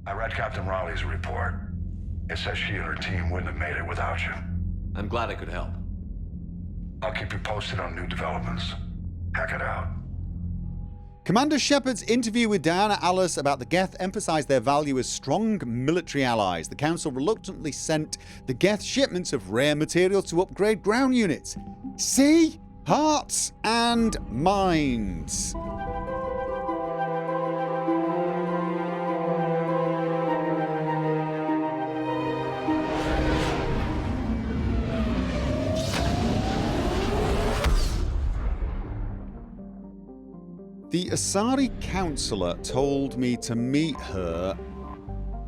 I read Captain Raleigh's report. It says she and her team wouldn't have made it without you. I'm glad I could help. I'll keep you posted on new developments. Hack it out. Commander Shepard's interview with Diana Alice about the Geth emphasized their value as strong military allies. The Council reluctantly sent the Geth shipments of rare materials to upgrade ground units. See? Hearts and minds. The Asari Councilor told me to meet her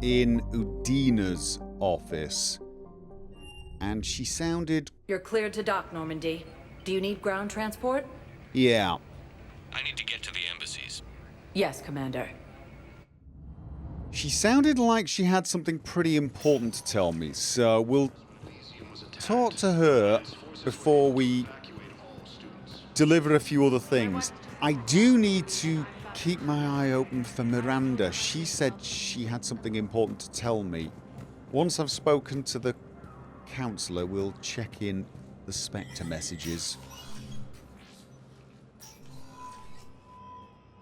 in Udina's office, and she sounded... You're cleared to dock, Normandy. Do you need ground transport? Yeah. I need to get to the embassies. Yes, Commander. She sounded like she had something pretty important to tell me, so we'll talk to her before we deliver a few other things. I do need to keep my eye open for Miranda. She said she had something important to tell me. Once I've spoken to the Councilor, we'll check in the Spectre messages.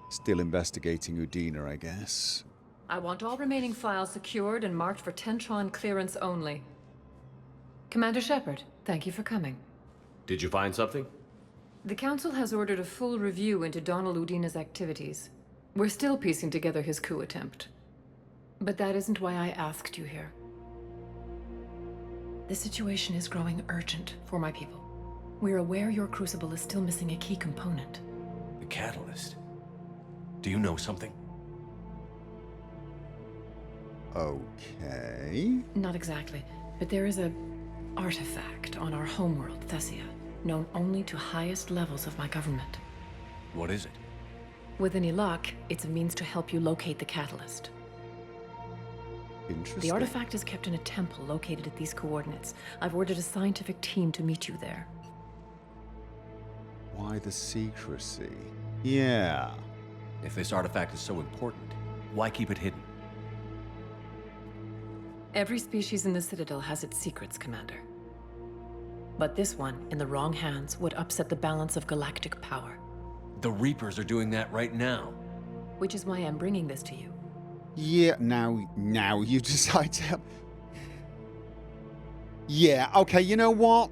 Still investigating Udina, I guess. I want all remaining files secured and marked for Tentron clearance only. Commander Shepard, thank you for coming. Did you find something? The Council has ordered a full review into Donald Udina's activities. We're still piecing together his coup attempt. But that isn't why I asked you here. The situation is growing urgent for my people. We're aware your crucible is still missing a key component. The catalyst. Do you know something? Okay. Not exactly, but there is a artifact on our homeworld, Thessia, known only to highest levels of my government. What is it? With any luck, it's a means to help you locate the catalyst. Interesting. The artifact is kept in a temple located at these coordinates. I've ordered a scientific team to meet you there. Why the secrecy? Yeah. If this artifact is so important, why keep it hidden? Every species in the Citadel has its secrets, Commander. But this one, in the wrong hands, would upset the balance of galactic power. The Reapers are doing that right now. Which is why I'm bringing this to you. Yeah, now you decide to... Yeah, okay, you know what?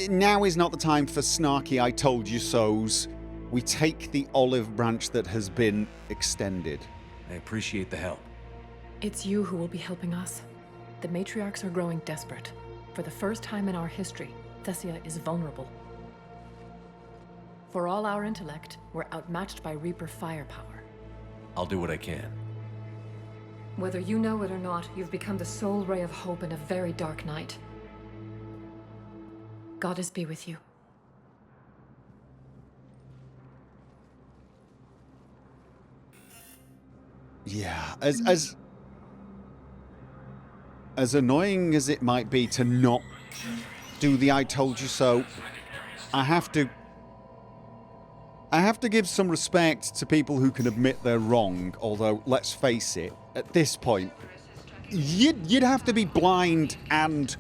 Now is not the time for snarky I told you so's. We take the olive branch that has been extended. I appreciate the help. It's you who will be helping us. The matriarchs are growing desperate. For the first time in our history, Thessia is vulnerable. For all our intellect, we're outmatched by Reaper firepower. I'll do what I can. Whether you know it or not, you've become the sole ray of hope in a very dark night. Goddess be with you. Yeah, as annoying as it might be to not do the I told you so, I have to give some respect to people who can admit they're wrong, although, let's face it, at this point, you'd have to be blind and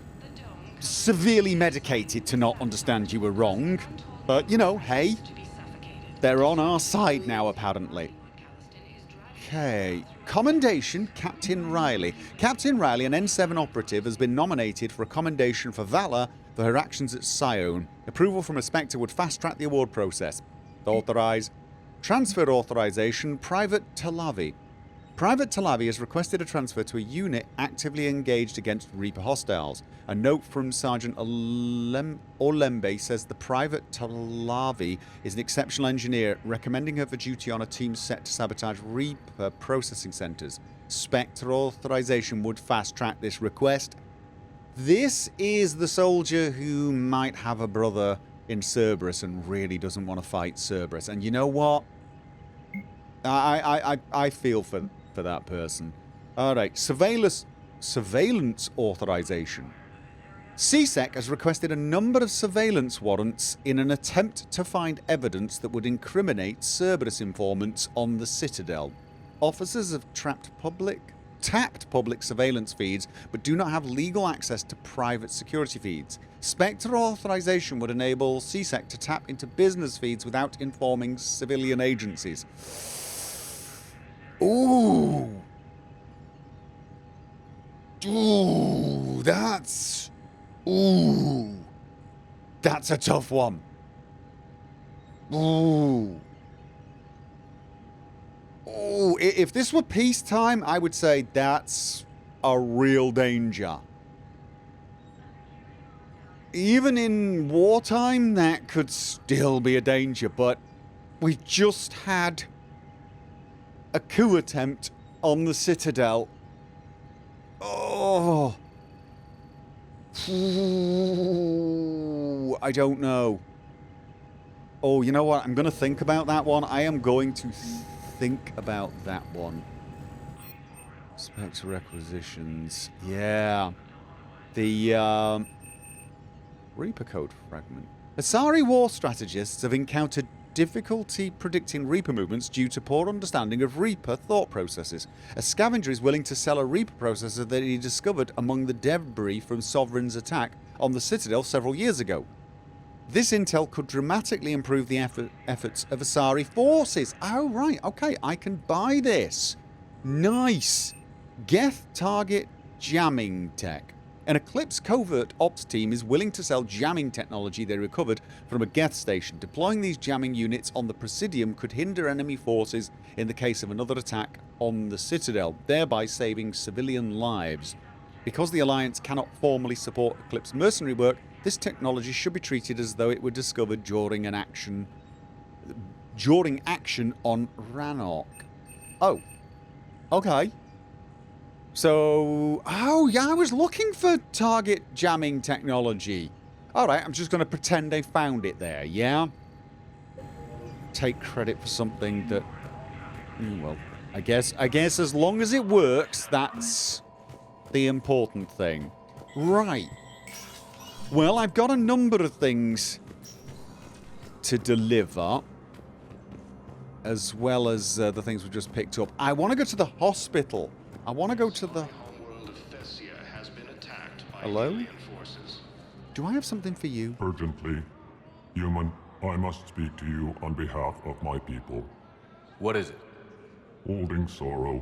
severely medicated to not understand you were wrong. But, you know, hey, they're on our side now, apparently. Okay. Commendation, Captain Riley. Captain Riley, an N7 operative, has been nominated for a commendation for valor for her actions at Sion. Approval from a Spectre would fast-track the award process. Authorize. Transfer authorization, Private Talavi. Private Talavi has requested a transfer to a unit actively engaged against Reaper hostiles. A note from Sergeant Olembe says the Private Talavi is an exceptional engineer, recommending her for duty on a team set to sabotage Reaper processing centers. Spectre authorization would fast-track this request. This is the soldier who might have a brother in Cerberus and really doesn't want to fight Cerberus. And you know what? I feel for that person. Alright, surveillance authorization. CSEC has requested a number of surveillance warrants in an attempt to find evidence that would incriminate Cerberus informants on the Citadel. Officers have trapped public tapped public surveillance feeds, but do not have legal access to private security feeds. Spectre authorization would enable CSEC to tap into business feeds without informing civilian agencies. Ooh. Ooh, that's a tough one. Ooh. Ooh, if this were peacetime, I would say that's a real danger. Even in wartime, that could still be a danger, but we've just had a coup attempt on the Citadel. Oh. Ooh, I don't know. Oh, you know what? I'm going to think about that one. I am going to think about that one. Spectre requisitions. Yeah. The Reaper code fragment. Asari war strategists have encountered difficulty predicting Reaper movements due to poor understanding of Reaper thought processes. A scavenger is willing to sell a Reaper processor that he discovered among the debris from Sovereign's attack on the Citadel several years ago. This intel could dramatically improve the efforts of Asari forces. Oh, right. Okay, I can buy this. Nice. Geth target jamming tech. An Eclipse covert ops team is willing to sell jamming technology they recovered from a Geth station. Deploying these jamming units on the Presidium could hinder enemy forces in the case of another attack on the Citadel, thereby saving civilian lives. Because the Alliance cannot formally support Eclipse mercenary work, this technology should be treated as though it were discovered during action on Rannoch. Oh. Okay. So, oh yeah, I was looking for target jamming technology. Alright, I'm just going to pretend I found it there, yeah? Take credit for something that... well, I guess as long as it works, that's the important thing. Right. Well, I've got a number of things to deliver, as well as the things we've just picked up. I want to go to the hospital. I want to go to the... Homeworld of Thessia has been attacked by Hello? alien forces. Do I have something for you? Urgently. Human, I must speak to you on behalf of my people. What is it? Holding sorrow.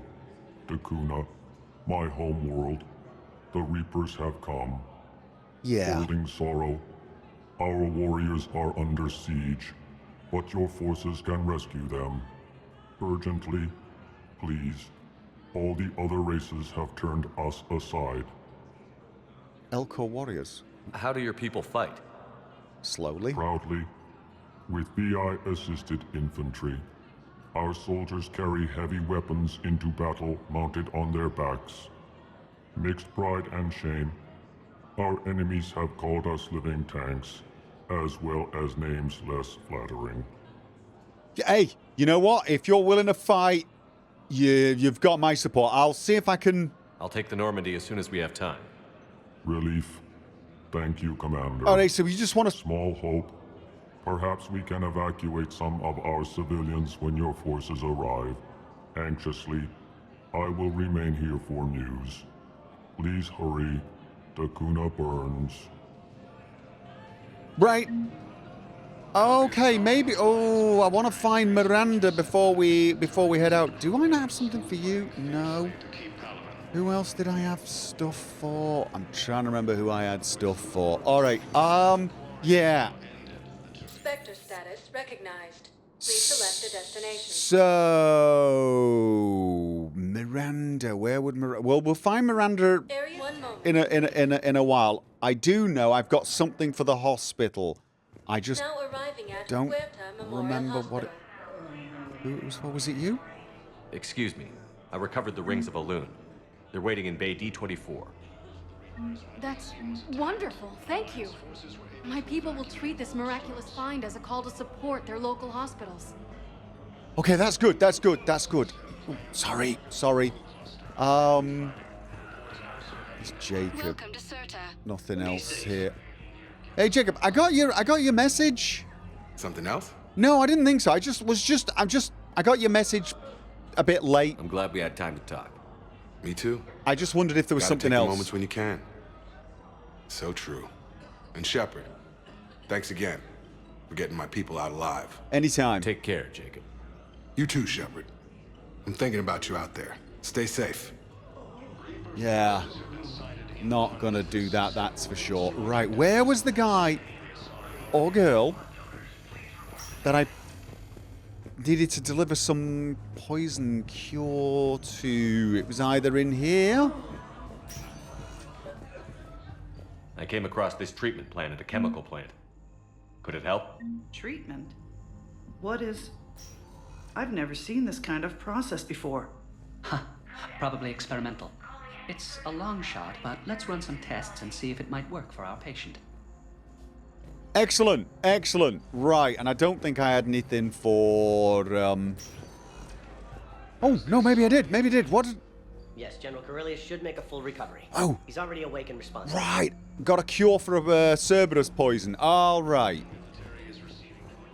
Dakuna, my home world. The Reapers have come. Yeah. Holding sorrow. Our warriors are under siege, but your forces can rescue them. Urgently, please. All the other races have turned us aside. Elcor warriors. How do your people fight? Slowly. Proudly, with VI-assisted infantry. Our soldiers carry heavy weapons into battle mounted on their backs. Mixed pride and shame, our enemies have called us living tanks, as well as names less flattering. Hey, you know what? If you're willing to fight, you've got my support. I'll see if I can... I'll take the Normandy as soon as we have time. Relief. Thank you, Commander. Alright, so you just want to... Small hope. Perhaps we can evacuate some of our civilians when your forces arrive. Anxiously, I will remain here for news. Please hurry. Dakuna burns. Right. Okay, maybe... Oh, I want to find Miranda before we head out. Do I not have something for you? No. Who else did I have stuff for? I'm trying to remember who I had stuff for. Alright, yeah. Spectre status recognized. Please select a destination. So... Miranda, where would Miranda... Well, we'll find Miranda Area 1 moment. in a while. I do know I've got something for the hospital. I just Now arriving at don't Huerta Memorial remember Hospital. what it... Who it was for? Was it you? Excuse me. I recovered the rings of Elune. They're waiting in Bay D24. That's wonderful. Thank you. My people will treat this miraculous find as a call to support their local hospitals. Okay, that's good. That's good. That's good. Ooh, sorry. It's Jacob. Welcome to Cirta. Nothing else here. Hey, Jacob. I got your message. Something else? No, I didn't think so. I got your message a bit late. I'm glad we had time to talk. Me too. I just wondered if there was Gotta something take the else. moments when you can. So true. And Shepard, thanks again for getting my people out alive. Anytime. Take care, Jacob. You too, Shepard. I'm thinking about you out there. Stay safe. Yeah. Not gonna do that, that's for sure. Right, where was the guy or girl that I needed to deliver some poison cure to? It was either in here. I came across this treatment plant at a chemical plant. Could it help? Treatment? What is... I've never seen this kind of process before. Huh. Probably experimental. It's a long shot, but let's run some tests and see if it might work for our patient. Excellent, excellent. Right, and I don't think I had anything for... Oh, no, maybe I did. Maybe I did. What? Yes, General Corellius should make a full recovery. Oh. He's already awake and responsive. Right. Got a cure for Cerberus poison. All right.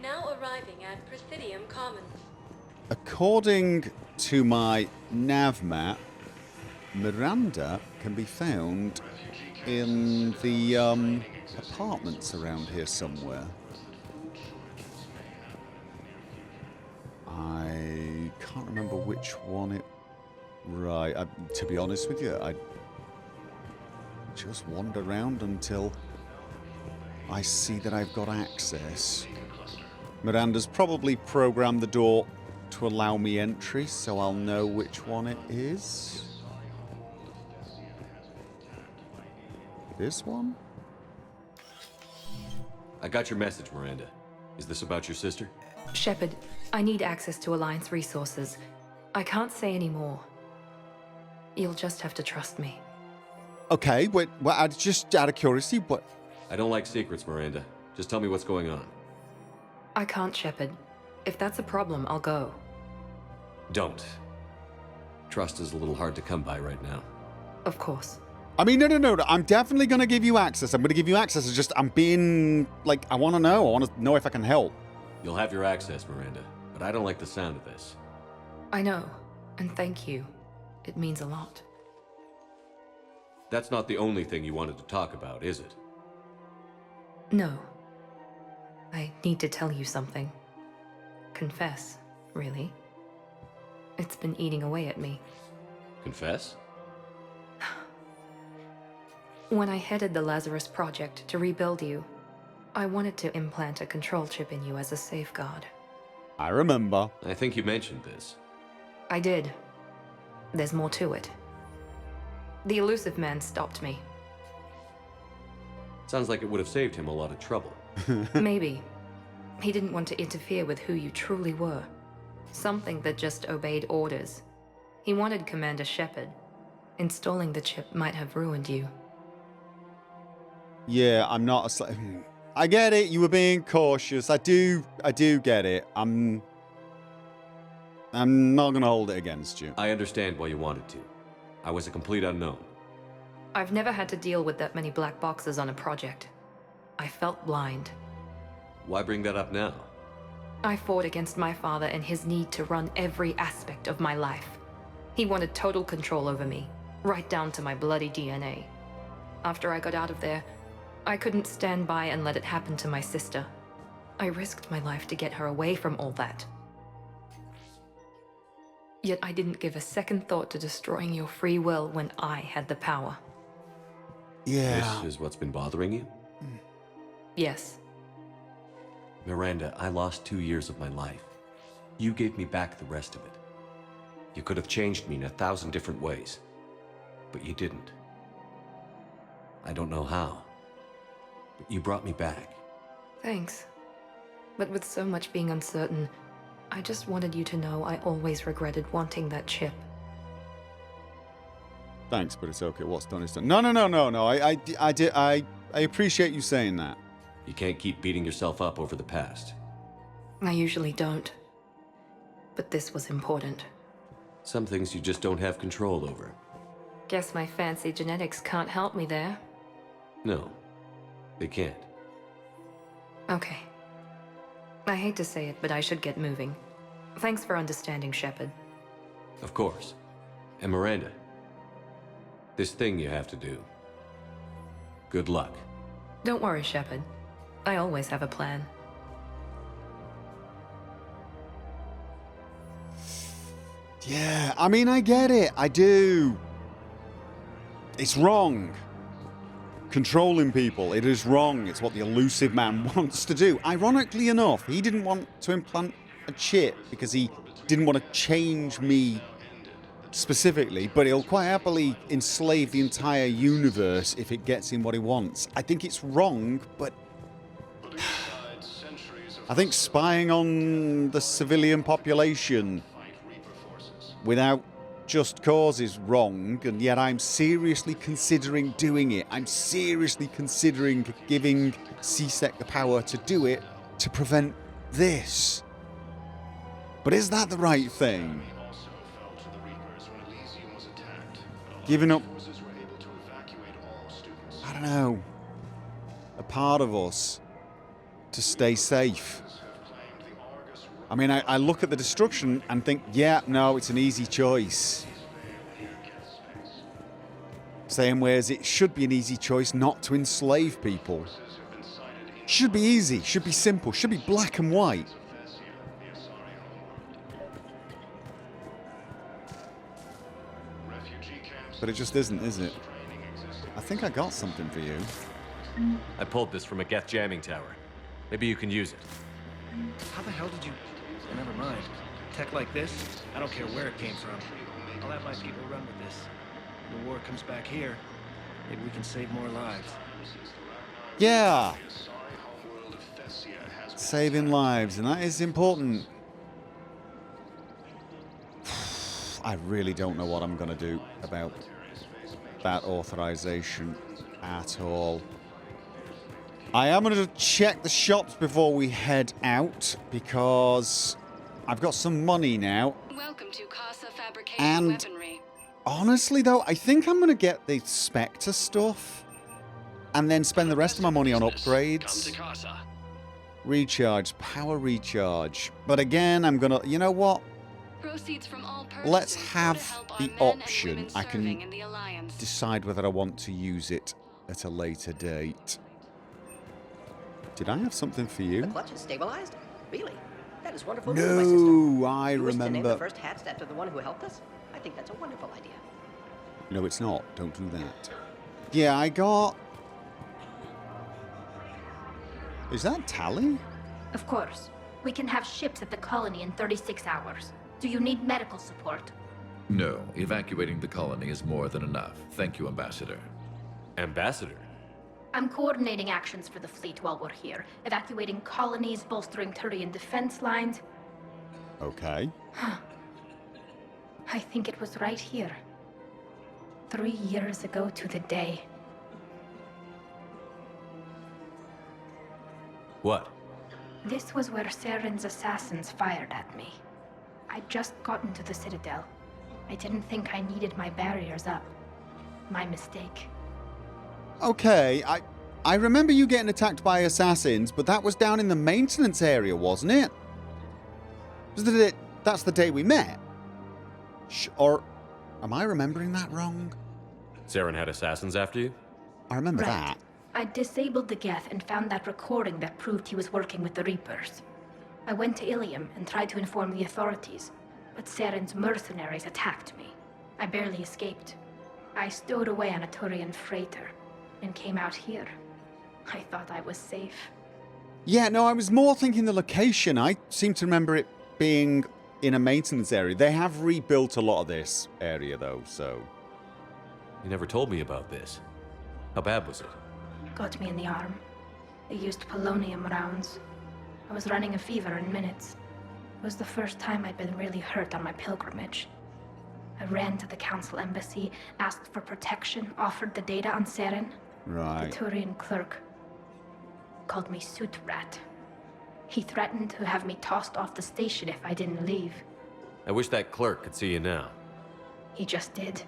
Now arriving at Presidium Commons. According to my nav map, Miranda can be found in the apartments around here somewhere. I can't remember which one it... Right, to be honest with you, I just wander around until I see that I've got access. Miranda's probably programmed the door to allow me entry, so I'll know which one it is. This one? I got your message, Miranda. Is this about your sister? Shepard, I need access to Alliance resources. I can't say any more. You'll just have to trust me. Okay, wait, well, just out of curiosity, what? I don't like secrets, Miranda. Just tell me what's going on. I can't, Shepard. If that's a problem, I'll go. Don't. Trust is a little hard to come by right now. Of course. I mean, no. I'm definitely going to give you access. I'm going to give you access. It's just, I'm being, like, I want to know. I want to know if I can help. You'll have your access, Miranda, but I don't like the sound of this. I know, and thank you. It means a lot. That's not the only thing you wanted to talk about, is it? No. I need to tell you something. Confess, really. It's been eating away at me. Confess? When I headed the Lazarus Project to rebuild you, I wanted to implant a control chip in you as a safeguard. I remember. I think you mentioned this. I did. There's more to it. The elusive man stopped me. Sounds like it would have saved him a lot of trouble. Maybe. He didn't want to interfere with who you truly were. Something that just obeyed orders. He wanted Commander Shepard. Installing the chip might have ruined you. Yeah, I'm not a... I get it. You were being cautious. I do get it. I'm not going to hold it against you. I understand why you wanted to. I was a complete unknown. I've never had to deal with that many black boxes on a project. I felt blind. Why bring that up now? I fought against my father and his need to run every aspect of my life. He wanted total control over me, right down to my bloody DNA. After I got out of there, I couldn't stand by and let it happen to my sister. I risked my life to get her away from all that. Yet I didn't give a second thought to destroying your free will when I had the power. Yeah. This is what's been bothering you? Yes. Miranda, I lost 2 years of my life. You gave me back the rest of it. You could have changed me in 1,000 different ways, but you didn't. I don't know how, but you brought me back. Thanks. But with so much being uncertain, I just wanted you to know I always regretted wanting that chip. Thanks, but it's okay. What's done is done. No. I appreciate you saying that. You can't keep beating yourself up over the past. I usually don't. But this was important. Some things you just don't have control over. Guess my fancy genetics can't help me there. No, they can't. Okay. I hate to say it, but I should get moving. Thanks for understanding, Shepard. Of course. And Miranda, This thing you have to do. Good luck. Don't worry, Shepard. I always have a plan. Yeah, I mean, I get it. I do. It's wrong. Controlling people, it is wrong. It's what the elusive man wants to do. Ironically enough, he didn't want to implant a chip because he didn't want to change me specifically, but he'll quite happily enslave the entire universe if it gets him what he wants. I think it's wrong, but I think spying on the civilian population without just cause is wrong, and yet I'm seriously considering doing it. I'm seriously considering giving CSEC the power to do it to prevent this. But is that the right thing? Giving up, I don't know, a part of us to stay safe. I mean, I look at the destruction and think, yeah, no, it's an easy choice. Same way as it should be an easy choice not to enslave people. Should be easy, should be simple, should be black and white. But it just isn't, is it? I think I got something for you. I pulled this from a Geth jamming tower. Maybe you can use it. How the hell did you... Never mind. Tech like this, I don't care where it came from. I'll have my people run with this. When the war comes back here, maybe we can save more lives. Yeah! Saving lives, and that is important. I really don't know what I'm going to do about that authorization at all. I am going to check the shops before we head out, because I've got some money now. Welcome to Casa Fabrication and Weaponry. Honestly, though, I think I'm going to get the Spectre stuff and then spend the rest of my money on upgrades. Recharge, power recharge. But again, I'm going to... You know what? Proceeds from all purchases Let's have help the on men and option. women I serving can in the Alliance. decide whether I want to use it at a later date. Did I have something for you? The clutch is stabilized? Really? That is wonderful news, my sister. No, I You wish to name remember. the first hatched after the one who helped us? I think that's a wonderful idea. No, it's not. Don't do that. Yeah, I got... Is that Tali? Of course. We can have ships at the colony in 36 hours. Do you need medical support? No, evacuating the colony is more than enough. Thank you, Ambassador. Ambassador? I'm coordinating actions for the fleet while we're here. Evacuating colonies, bolstering Turian defense lines. Okay. I think it was right here. 3 years ago to the day. What? This was where Saren's assassins fired at me. I'd just gotten to the Citadel. I didn't think I needed my barriers up. My mistake. Okay, I remember you getting attacked by assassins, but that was down in the maintenance area, wasn't it? That's the day we met? Or am I remembering that wrong? Saren had assassins after you? I remember Right. that. I disabled the Geth and found that recording that proved he was working with the Reapers. I went to Ilium and tried to inform the authorities, but Saren's mercenaries attacked me. I barely escaped. I stowed away on a Turian freighter and came out here. I thought I was safe. Yeah, no, I was more thinking the location. I seem to remember it being in a maintenance area. They have rebuilt a lot of this area, though, so... You never told me about this. How bad was it? Got me in the arm. They used polonium rounds. I was running a fever in minutes. It was the first time I'd been really hurt on my pilgrimage. I ran to the Council embassy, asked for protection, offered the data on Saren. Right. The Turian clerk called me Soot Rat. He threatened to have me tossed off the station if I didn't leave. I wish that clerk could see you now. He just did.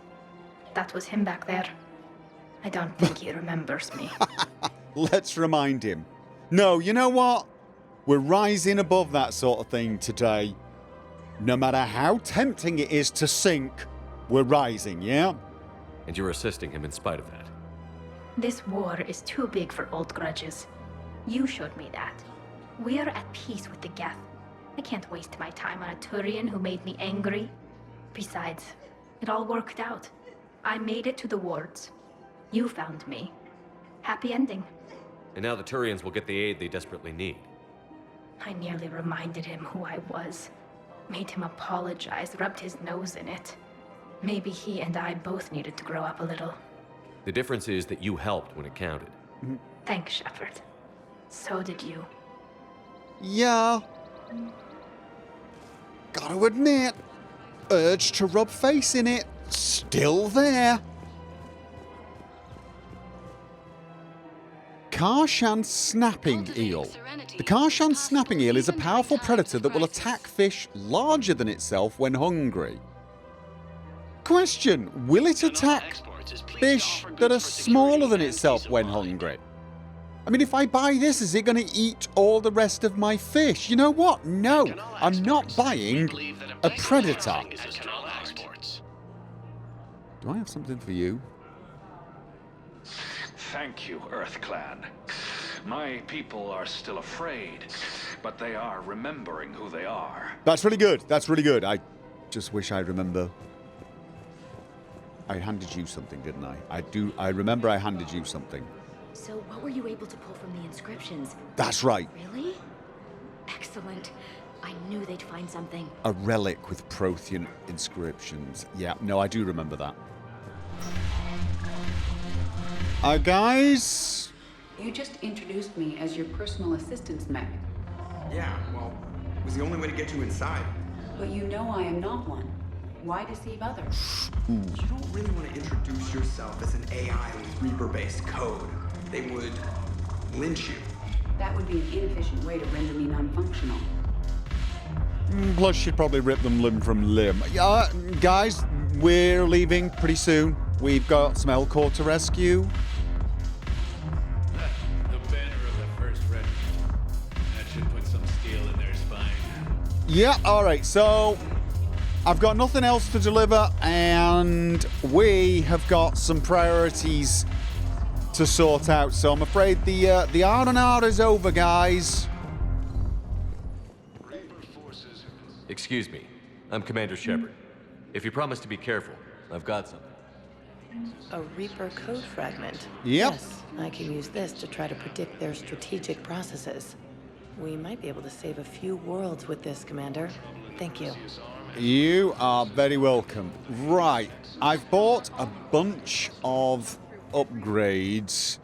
That was him back there. I don't think he remembers me. Let's remind him. No, you know what? We're rising above that sort of thing today. No matter how tempting it is to sink, we're rising, yeah? and you're assisting him in spite of that. This war is too big for old grudges. You showed me that. We are at peace with the Geth. I can't waste my time on a Turian who made me angry. Besides, it all worked out. I made it to the wards. You found me. Happy ending. And now the Turians will get the aid they desperately need. I nearly reminded him who I was. Made him apologize, rubbed his nose in it. Maybe he and I both needed to grow up a little. The difference is that you helped when it counted. Thanks, Shepard. So did you. Yeah. Gotta admit, urge to rub face in it, still there. Karshan snapping eel. The Karshan snapping eel is a powerful predator that will attack fish larger than itself when hungry. Question, will it attack fish that are smaller than itself when hungry? I mean, if I buy this, is it going to eat all the rest of my fish? You know what? No, I'm not buying a predator. Do I have something for you? Thank you, Earth Clan. My people are still afraid, but they are remembering who they are. That's really good. That's really good. I just wish I remember. I handed you something, didn't I? I remember I handed you something. So what were you able to pull from the inscriptions? That's right. Really? Excellent. I knew they'd find something. A relic with Prothean inscriptions. Yeah, no, I do remember that. Guys? You just introduced me as your personal assistance mech. Yeah, well, it was the only way to get you inside. But you know I am not one. Why deceive others? You don't really want to introduce yourself as an AI with Reaper-based code. They would lynch you. That would be an inefficient way to render me non-functional. Plus, you'd probably rip them limb from limb. Guys, we're leaving pretty soon. We've got some Elcor to rescue. The banner of the first regiment. That should put some steel in their spine. Yeah, alright, so I've got nothing else to deliver, and we have got some priorities to sort out. So I'm afraid the R&R is over, guys. Excuse me, I'm Commander Shepard. If you promise to be careful, I've got something. A Reaper code fragment? Yep. Yes, I can use this to try to predict their strategic processes. We might be able to save a few worlds with this, Commander. Thank you. You are very welcome. Right, I've bought a bunch of upgrades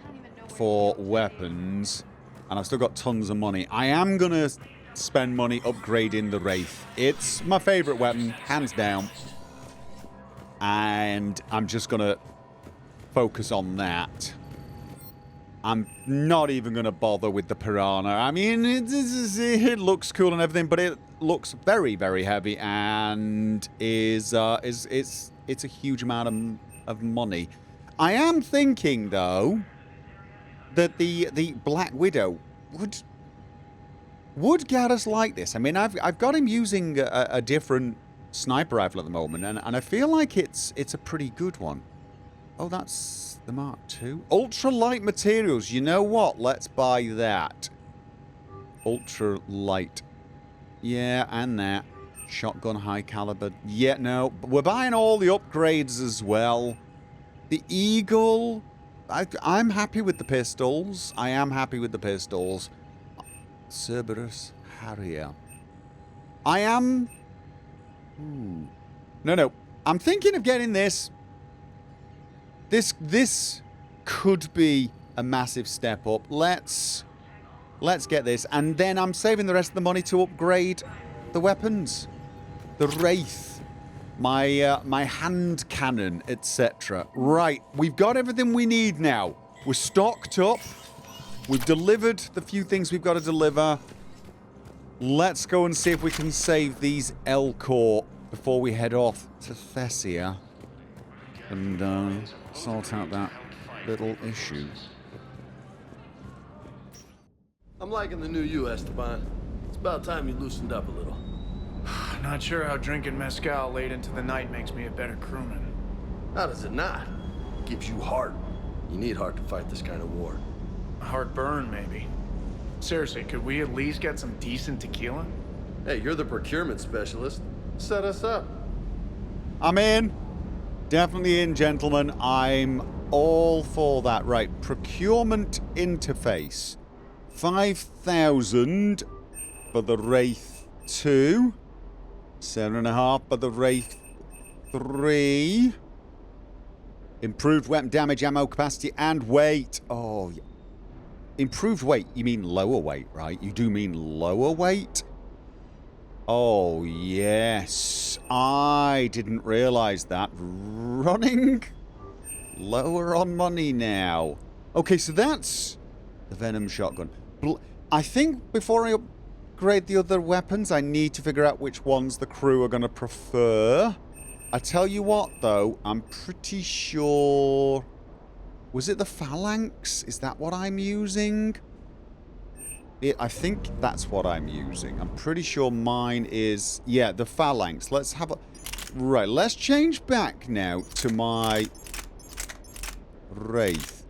for weapons, and I've still got tons of money. I am gonna spend money upgrading the Wraith. It's my favorite weapon, hands down, and I'm just gonna focus on that. I'm not even gonna bother with the Piranha. I mean, it looks cool and everything, but it looks very, very heavy, and it's a huge amount of money. I am thinking, though, that the Black Widow would get us like this. I mean, I've got him using a different sniper rifle at the moment, and I feel like it's a pretty good one. Oh, that's the Mark II. Ultralight materials. You know what? Let's buy that. Ultralight. Yeah, and that. Shotgun high caliber. Yeah, no. We're buying all the upgrades as well. The Eagle. I'm happy with the pistols. I am happy with the pistols. Cerberus Harrier. I am... No. I'm thinking of getting this. This could be a massive step up. Let's get this. And then I'm saving the rest of the money to upgrade the weapons. The Wraith. My hand cannon, etc. Right, we've got everything we need now. We're stocked up. We've delivered the few things we've got to deliver. Let's go and see if we can save these Elcor before we head off to Thessia and sort out that little issue. I'm liking the new you, Esteban. It's about time you loosened up a little. Not sure how drinking mezcal late into the night makes me a better crewman. How does it not? Gives you heart. You need heart to fight this kind of war. Heartburn, maybe. Seriously, could we at least get some decent tequila? Hey, you're the procurement specialist. Set us up. I'm in. Definitely in, gentlemen. I'm all for that. Right, procurement interface. 5,000 for the Wraith 2. 7.5 for the Wraith 3. Improved weapon damage, ammo capacity, and weight. Oh, yeah. Improved weight. You mean lower weight, right? You do mean lower weight? Oh, yes. I didn't realize that. Running lower on money now. Okay, so that's the Venom shotgun. I think before I upgrade the other weapons, I need to figure out which ones the crew are going to prefer. I tell you what, though, I'm pretty sure... Was it the Phalanx? Is that what I'm using? I think that's what I'm using. I'm pretty sure mine is... Yeah, the Phalanx. Let's have a... Right, let's change back now to my Wraith.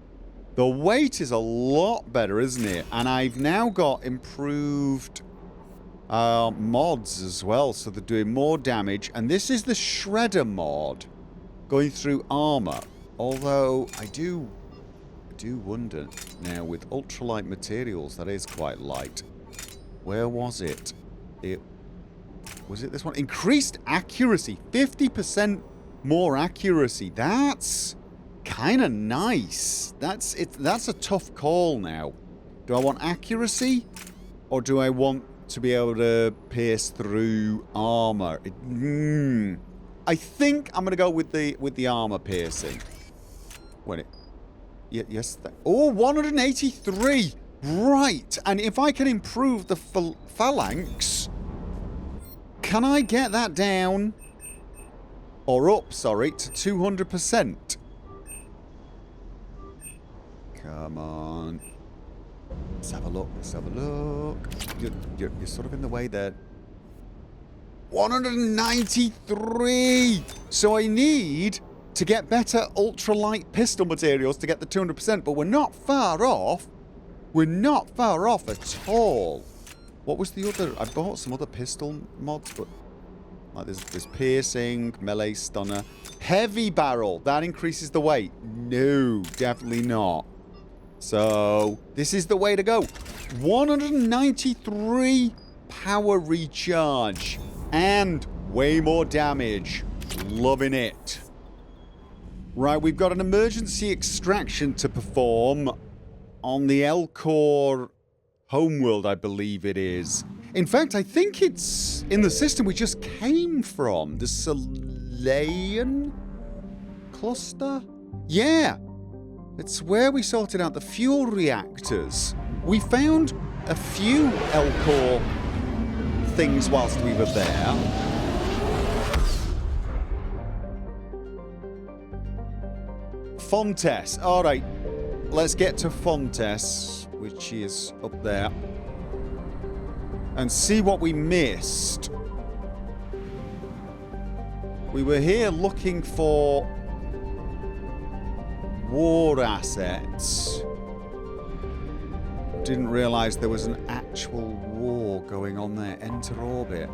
The weight is a lot better, isn't it? And I've now got improved mods as well, so they're doing more damage. And this is the Shredder mod, going through armor. Although, I do wonder now, with ultralight materials, that is quite light. Where was it? Was it this one? Increased accuracy. 50% more accuracy. That's kind of nice. That's a tough call now. Do I want accuracy? Or do I want to be able to pierce through armor? I think I'm going to go with the armor piercing. Wait. Yes. Oh, 183. Right. And if I can improve the Phalanx, can I get that down? Or up, sorry, to 200%? Come on. Let's have a look. Let's have a look. You're sort of in the way there. 193! So I need to get better ultralight pistol materials to get the 200%, but we're not far off. We're not far off at all. What was the other? I bought some other pistol mods, but like there's piercing, melee stunner, heavy barrel. That increases the weight. No, definitely not. So this is the way to go. 193 power recharge and way more damage. Loving it. Right, we've got an emergency extraction to perform on the Elcor homeworld, I believe it is. In fact, I think it's in the system we just came from. The Solayan cluster? Yeah. It's where we sorted out the fuel reactors. We found a few Elcor things whilst we were there. Fontes. Alright. Let's get to Fontes, which is up there. And see what we missed. We were here looking for war assets. Didn't realise there was an actual war going on there. Enter orbit.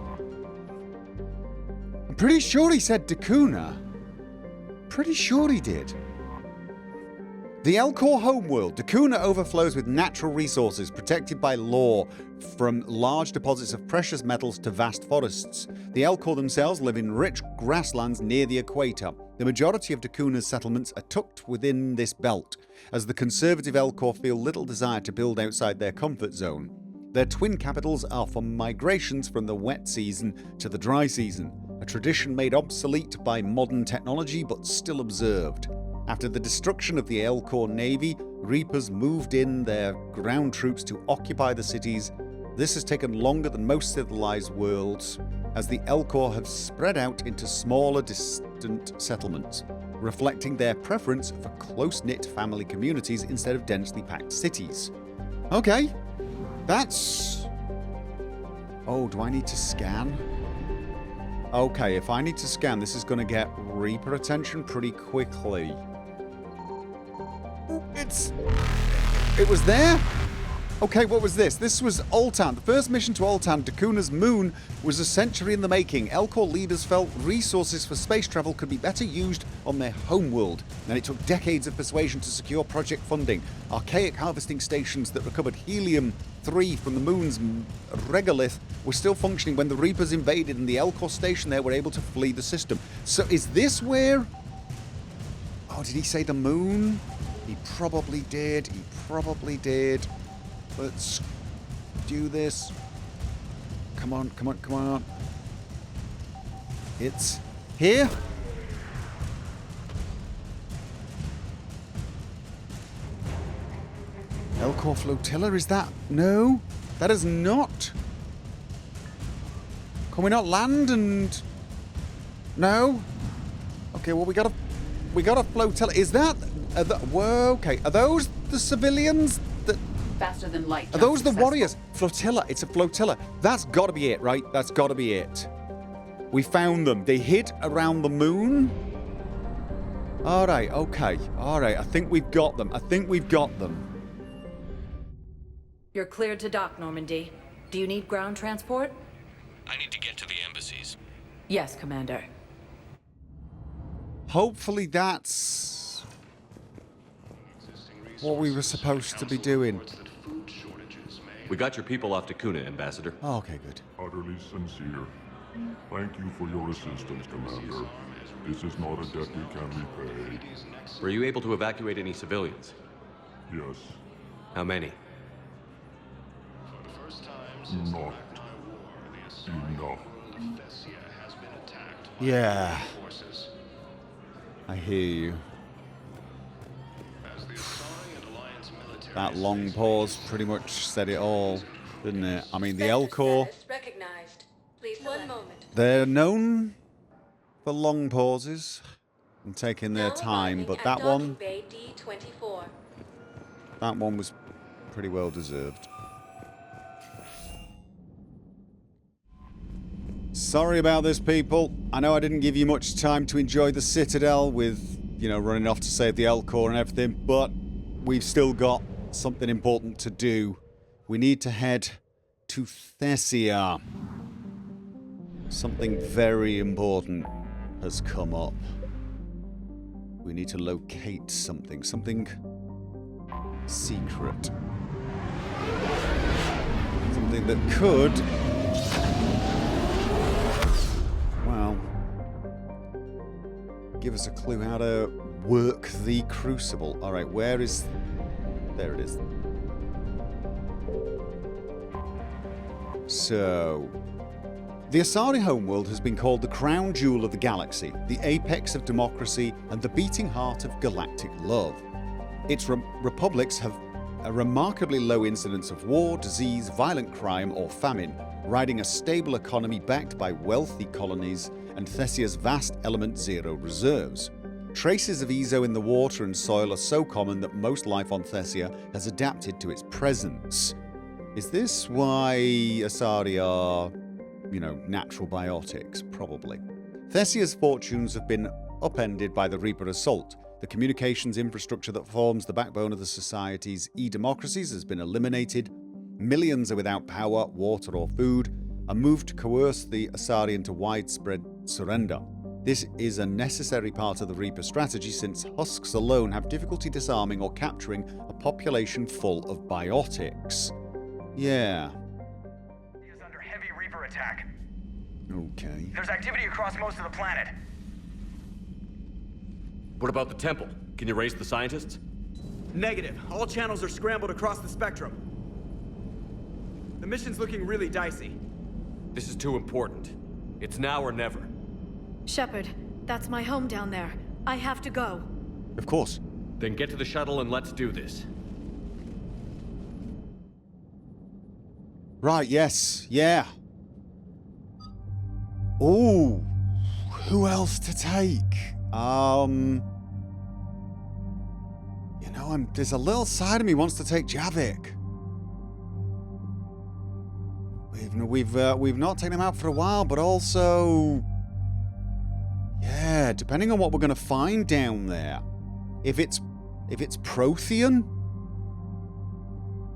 I'm pretty sure he said Dakuna. Pretty sure he did. The Elcor homeworld. Dakuna overflows with natural resources protected by law, from large deposits of precious metals to vast forests. The Elcor themselves live in rich grasslands near the equator. The majority of Dakuna's settlements are tucked within this belt, as the conservative Elcor feel little desire to build outside their comfort zone. Their twin capitals are for migrations from the wet season to the dry season, a tradition made obsolete by modern technology but still observed. After the destruction of the Elcor navy, Reapers moved in their ground troops to occupy the cities. This has taken longer than most civilized worlds, as the Elcor have spread out into smaller, distant settlements, reflecting their preference for close-knit family communities instead of densely packed cities. Okay, that's... Oh, do I need to scan? Okay, if I need to scan, this is going to get Reaper attention pretty quickly. It was there? Okay, what was this? This was Oltan. The first mission to Oltan, Dakuna's moon, was a century in the making. Elcor leaders felt resources for space travel could be better used on their homeworld. And it took decades of persuasion to secure project funding. Archaic harvesting stations that recovered helium-3 from the moon's regolith were still functioning when the Reapers invaded, and the Elcor station there were able to flee the system. So is this where... Oh, did he say the moon? He probably did. He probably did. Let's do this. Come on, come on, come on. It's here. Elcor flotilla, is that? No, that is not. Can we not land and... No? Okay, well, we got a flotilla. Is that... Whoa, okay. Are those the civilians that... Faster than light. Are those the warriors? Flotilla. It's a flotilla. That's got to be it, right? That's got to be it. We found them. They hid around the moon. All right. Okay. All right. I think we've got them. I think we've got them. You're cleared to dock, Normandy. Do you need ground transport? I need to get to the embassies. Yes, Commander. Hopefully that's what we were supposed to be doing. We got your people off Dakuna, Ambassador. Oh, okay, good. Utterly sincere. Thank you for your assistance, Commander. This is not a debt we can repay. Were you able to evacuate any civilians? Yes. How many? Not enough. Yeah. I hear you. That long pause pretty much said it all, didn't it? I mean, the Elcor, they're known for long pauses and taking their time, but that one was pretty well deserved. Sorry about this, people. I know I didn't give you much time to enjoy the Citadel with, you know, running off to save the Elcor and everything, but we've still got something important to do. We need to head to Thessia. Something very important has come up. We need to locate something secret. Something that could... well, give us a clue how to work the Crucible. All right, where is... there it is. So, the Asari homeworld has been called the crown jewel of the galaxy, the apex of democracy, and the beating heart of galactic love. Its republics have a remarkably low incidence of war, disease, violent crime, or famine, riding a stable economy backed by wealthy colonies and Thessia's vast Element Zero reserves. Traces of Ezo in the water and soil are so common that most life on Thessia has adapted to its presence. Is this why Asari are, you know, natural biotics? Probably. Thessia's fortunes have been upended by the Reaper assault. The communications infrastructure that forms the backbone of the society's e-democracies has been eliminated. Millions are without power, water, or food, and moved to coerce the Asari into widespread surrender. This is a necessary part of the Reaper strategy, since husks alone have difficulty disarming or capturing a population full of biotics. Yeah. Is under heavy Reaper attack. Okay. There's activity across most of the planet. What about the temple? Can you raise the scientists? Negative. All channels are scrambled across the spectrum. The mission's looking really dicey. This is too important. It's now or never. Shepard, that's my home down there. I have to go. Of course. Then get to the shuttle and let's do this. Right, yes, yeah. Ooh, who else to take? You know, there's a little side of me wants to take Javik. We've not taken him out for a while, but also, yeah, depending on what we're going to find down there. If it's If it's Prothean,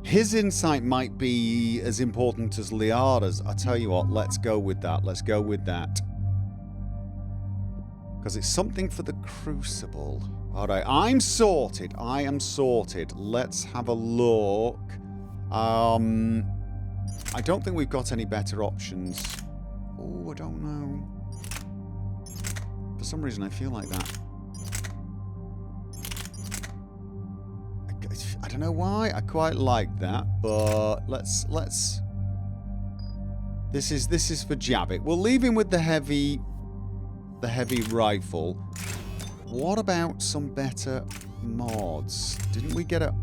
his insight might be as important as Liara's. I tell you what, let's go with that. Let's go with that. Because it's something for the Crucible. Alright, I'm sorted. I am sorted. Let's have a look. I don't think we've got any better options. Oh, I don't know. For some reason, I feel like that. I don't know why. I quite like that, but let's. This is for Javik. We'll leave him with the heavy rifle. What about some better mods? Didn't we get a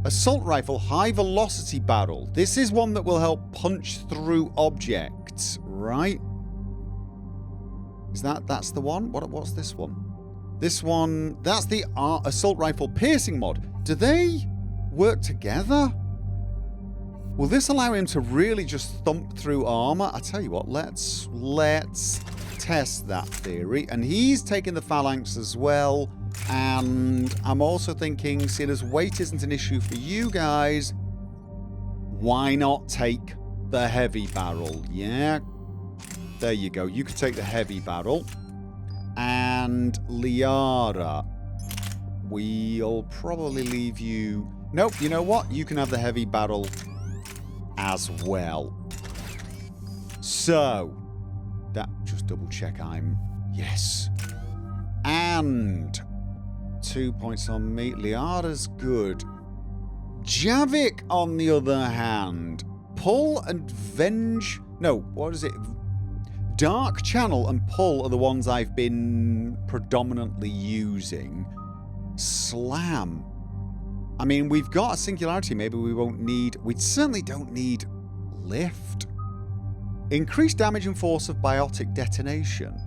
assault rifle, high velocity barrel? This is one that will help punch through objects, right? Is that's the one? What's this one? This one, that's the assault rifle piercing mod. Do they work together? Will this allow him to really just thump through armor? I tell you what, let's test that theory. And he's taking the phalanx as well. And I'm also thinking, seeing as weight isn't an issue for you guys, why not take the heavy barrel? Yeah, there you go. You could take the heavy barrel. And Liara, we'll probably leave you... Nope, you know what? You can have the heavy barrel as well. So, that just double check I'm... Yes. And 2 points on me. Liara's good. Javik, on the other hand, pull and venge... No, what is it? Dark Channel and Pull are the ones I've been predominantly using. Slam. I mean, we've got a Singularity. Maybe we won't need... We certainly don't need Lift. Increased damage and force of biotic detonation.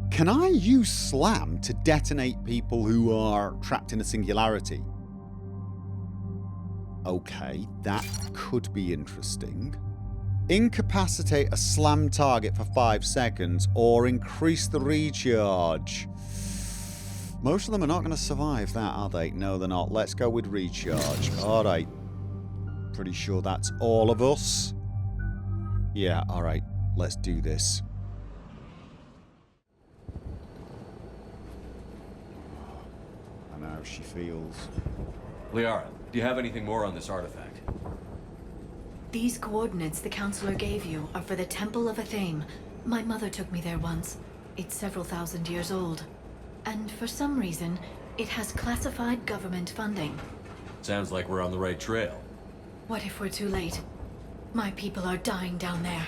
Can I use Slam to detonate people who are trapped in a Singularity? Okay, that could be interesting. Incapacitate a slam target for 5 seconds or increase the recharge. Most of them are not going to survive that, are they? No, they're not. Let's go with recharge. Alright. Pretty sure that's all of us. Yeah, alright. Let's do this. I know how she feels. Liara, do you have anything more on this artifact? These coordinates the Councilor gave you are for the Temple of Athame. My mother took me there once. It's several thousand years old. And for some reason, it has classified government funding. Sounds like we're on the right trail. What if we're too late? My people are dying down there.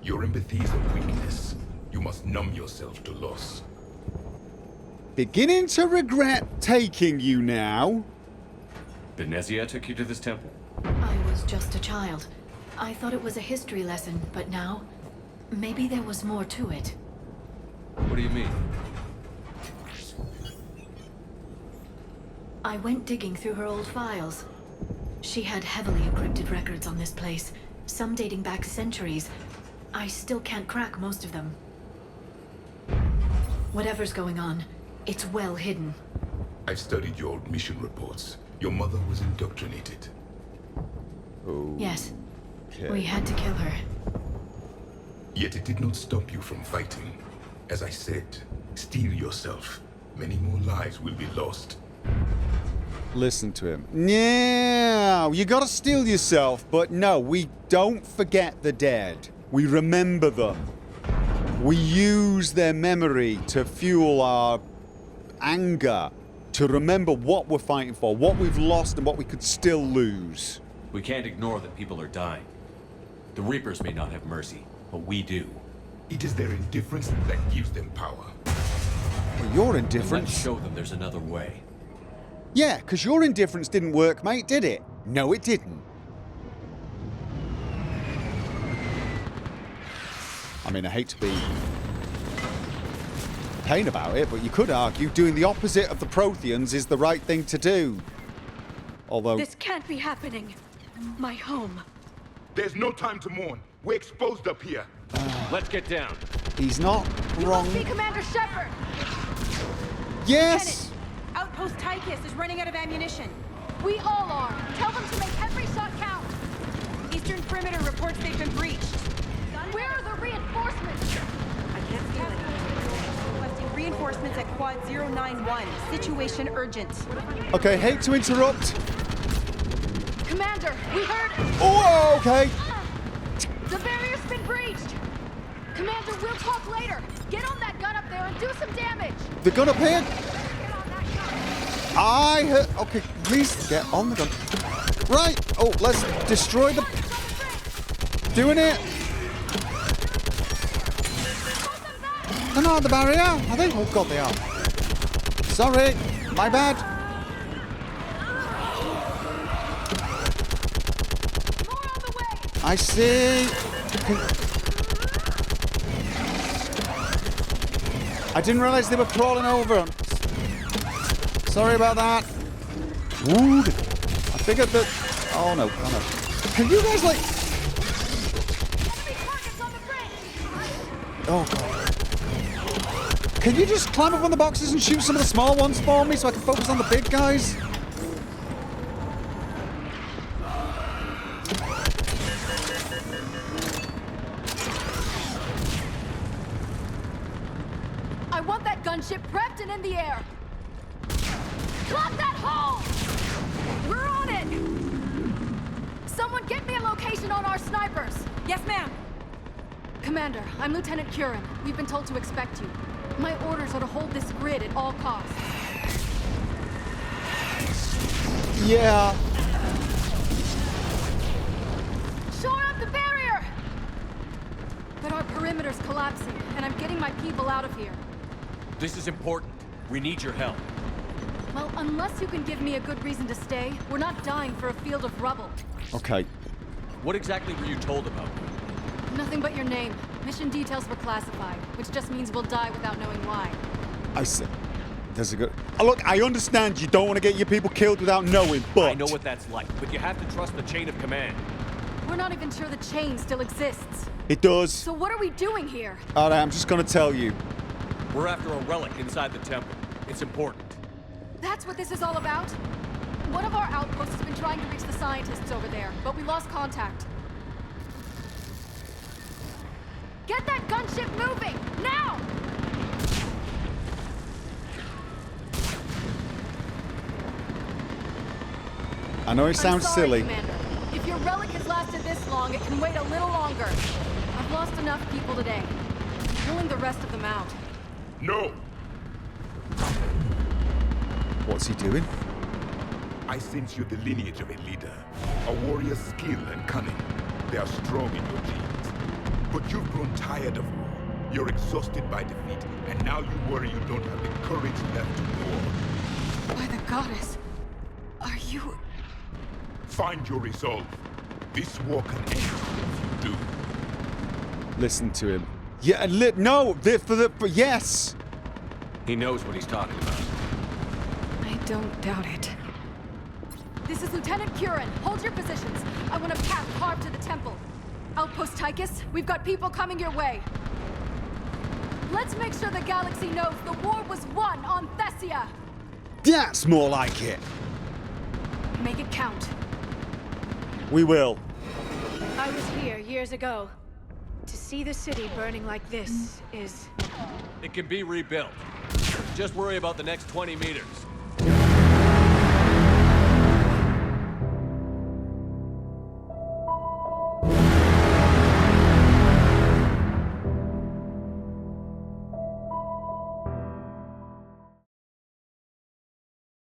Your empathy is a weakness. You must numb yourself to loss. Beginning to regret taking you now. Thessia took you to this temple? I was just a child. I thought it was a history lesson, but now, maybe there was more to it. What do you mean? I went digging through her old files. She had heavily encrypted records on this place, some dating back centuries. I still can't crack most of them. Whatever's going on, it's well hidden. I've studied your old mission reports. Your mother was indoctrinated. Oh. Yes. Okay. We had to kill her. Yet it did not stop you from fighting. As I said, steel yourself. Many more lives will be lost. Listen to him. No, you gotta steel yourself, but no, we don't forget the dead. We remember them. We use their memory to fuel our anger, to remember what we're fighting for, what we've lost and what we could still lose. We can't ignore that people are dying. The Reapers may not have mercy, but we do. It is their indifference that gives them power. Well, your indifference... Let's show them there's another way. Yeah, because your indifference didn't work, mate, did it? No, it didn't. I mean, I hate to be a pain about it, but you could argue doing the opposite of the Protheans is the right thing to do. Although... This can't be happening. My home. There's no time to mourn. We're exposed up here. Let's get down. He's not wrong. You must be Commander Shepard. Yes! Outpost Tychus is running out of ammunition. We all are. Tell them to make every shot count. Eastern perimeter reports they've been breached. Where are the reinforcements? I can't feel any. Requesting reinforcements at Quad 091. Situation urgent. Okay, hate to interrupt. Commander, we heard... Oh, okay. The barrier's been breached. Commander, we'll talk later. Get on that gun up there and do some damage. The gun up here? Okay, please get on the gun. Right. Oh, let's destroy the... Doing it. They're not at the barrier, are they? Oh, God, they are. Sorry. My bad. I see. I didn't realize they were crawling over. Sorry about that. Ooh, I figured that. Oh no, oh no. Can you guys like? Oh God. Can you just climb up on the boxes and shoot some of the small ones for me so I can focus on the big guys? I want that gunship prepped and in the air. Plot that hole! We're on it! Someone get me a location on our snipers. Yes, ma'am. Commander, I'm Lieutenant Curran. We've been told to expect you. My orders are to hold this grid at all costs. Yeah. Shore up the barrier! But our perimeter's collapsing, and I'm getting my people out of here. This is important. We need your help. Well, unless you can give me a good reason to stay, we're not dying for a field of rubble. Okay. What exactly were you told about me? Nothing but your name. Mission details were classified, which just means we'll die without knowing why. I see. There's a good... Oh, look, I understand you don't want to get your people killed without knowing, but... I know what that's like, but you have to trust the chain of command. We're not even sure the chain still exists. It does. So what are we doing here? All right, I'm just going to tell you. We're after a relic inside the temple. It's important. That's what this is all about? One of our outposts has been trying to reach the scientists over there, but we lost contact. Get that gunship moving! Now! I know it sounds I'm sorry, silly. Commander. If your relic has lasted this long, it can wait a little longer. I've lost enough people today. I'm pulling the rest of them out. No! What's he doing? I sense you're the lineage of a leader. A warrior's skill and cunning. They are strong in your genes. But you've grown tired of war. You're exhausted by defeat, and now you worry you don't have the courage left to war. By the goddess, are you... Find your resolve. This war can end if you do. Listen to him. Yeah, no, yes. He knows what he's talking about. I don't doubt it. This is Lieutenant Curran. Hold your positions. I want a path carved to the temple. Outpost Tychus, we've got people coming your way. Let's make sure the galaxy knows the war was won on Thessia. That's more like it. Make it count. We will. I was here years ago. To see the city burning like this is... It can be rebuilt. Just worry about the next 20 meters.